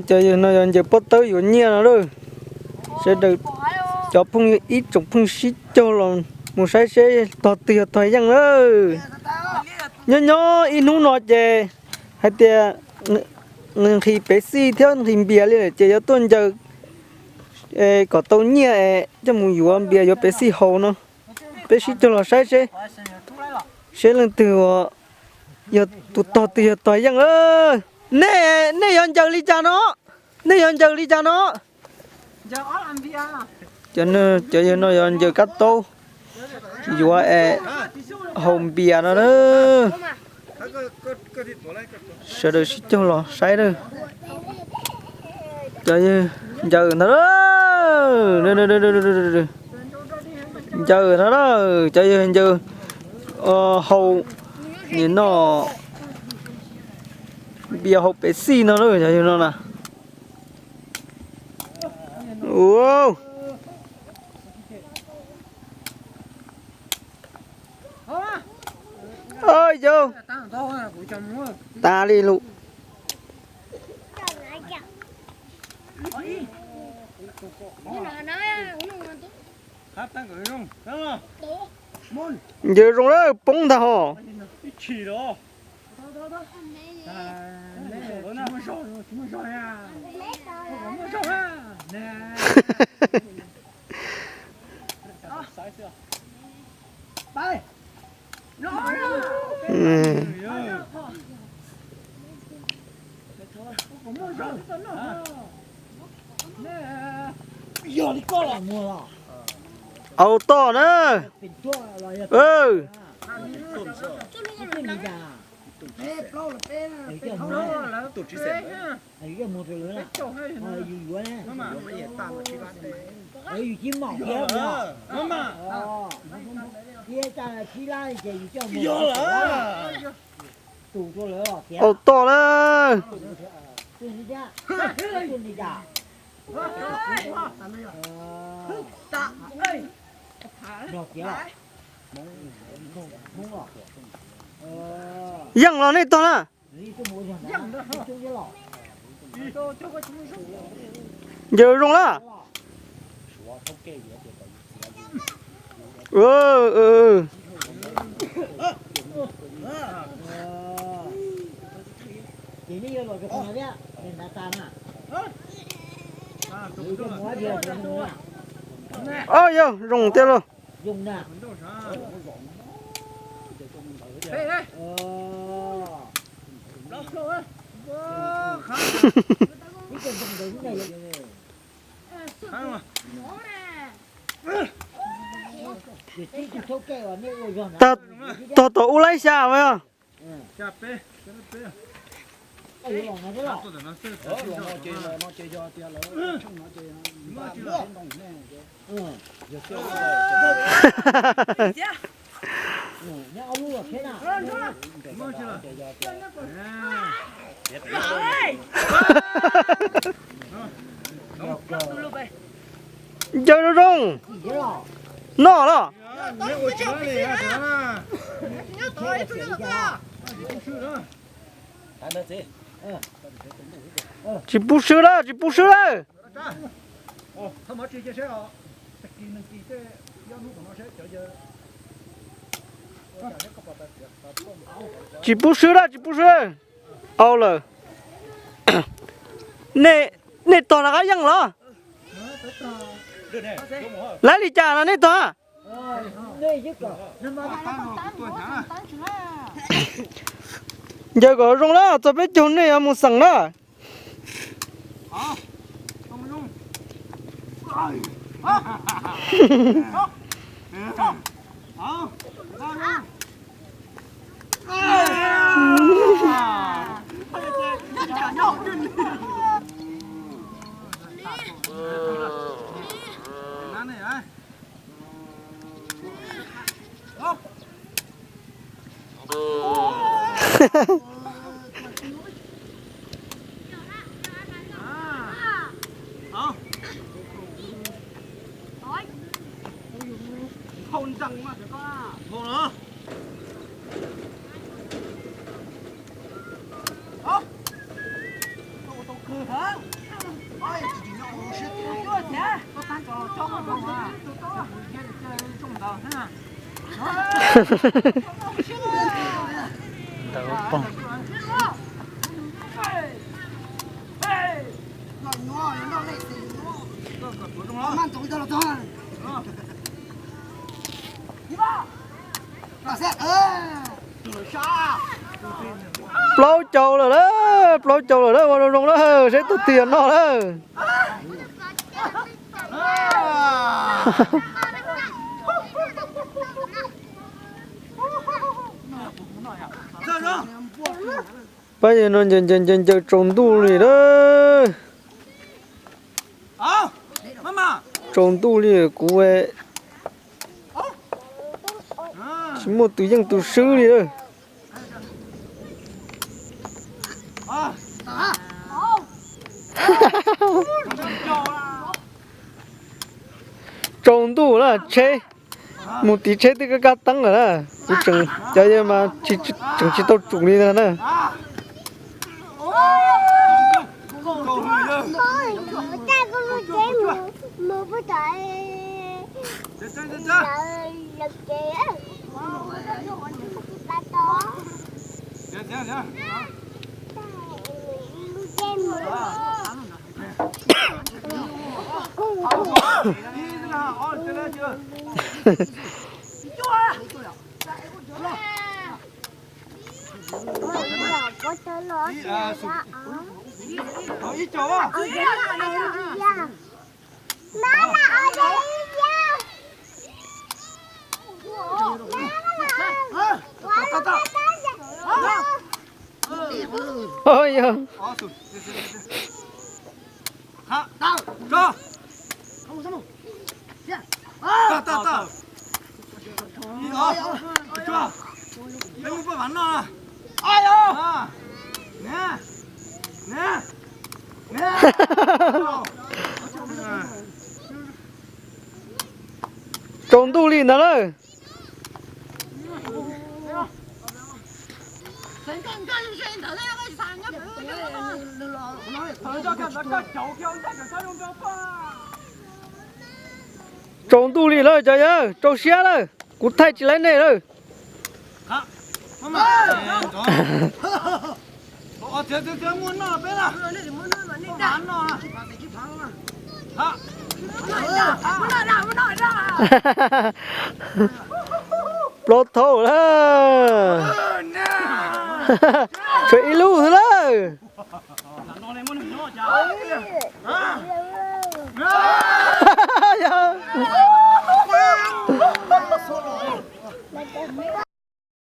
Trời nó giờ bắt tới rồi nhia nó rồi sẽ được cho phun ít chục phun xít cho là một sai sẽ tọt tiệt thời gian rồi nhớ ít nụ nọ chè hay tiệt khi bé xí theo thì bia lên chè cho tuần giờ có tàu nhia cho một vụ bia cho bé xí hậu nó bé xí cho là sai sẽ lên từ giờ tụt tọt tiệt thời gian rồi nè nè yon chờ đi cha nó nè yon chờ đi cha nó cho nó yon chờ cắt tô vừa hồng bia nó đó sợ được xích cho lò say rồi cho giờ nó đó chờ nó đó cho giờ hầu nhìn nó bia hộp bé xì nó rồi cho nó nè wow ơi vô ta đi lụ giờ rồi đó bông thà hò ô to nữa ừ ô to nữa dăng nó này to nè giờ rung lá ôi yo rung tiêu luôn dùng nè ta ta u lấy sao vậy à chơi nó rung nó đó chỉ bút sữa đó chỉ bút sữa đó chỉ bút sữa đó chỉ bút sữa ao rồi nè nè to là cái răng đó lấy đi trà là nè to giờ có rong đó cho biết chôn này một sẵn đó Không răng mà có không nữa 哎，这就要50多少钱？我单找个工啊，也得中到哈。Đỡ bông. Plau trâu rồi đó, plau trâu rồi đó, vào trong đó sẽ tụt tiền nó đó. Bây giờ nó chân trồng tu này đó. Trồng tu này của ấy. Chỉ một túi dân tu sư đi thôi. Trồng tu là chế. Một tí chế thì cái tăng rồi đó. Cứ chừng cho nên mà chỉ tao trùng đi thôi nè. Ôi giời. Trồng tu lìn đó đấy. Trồng tu lìn rồi trời ơi, trồng xe rồi, cút thay chỉ lấy này rồi. Muốn nó bên nào? Bán nó. Lột thổ đó. Chuyện lưu thôi đó. Nó này muốn nó chả.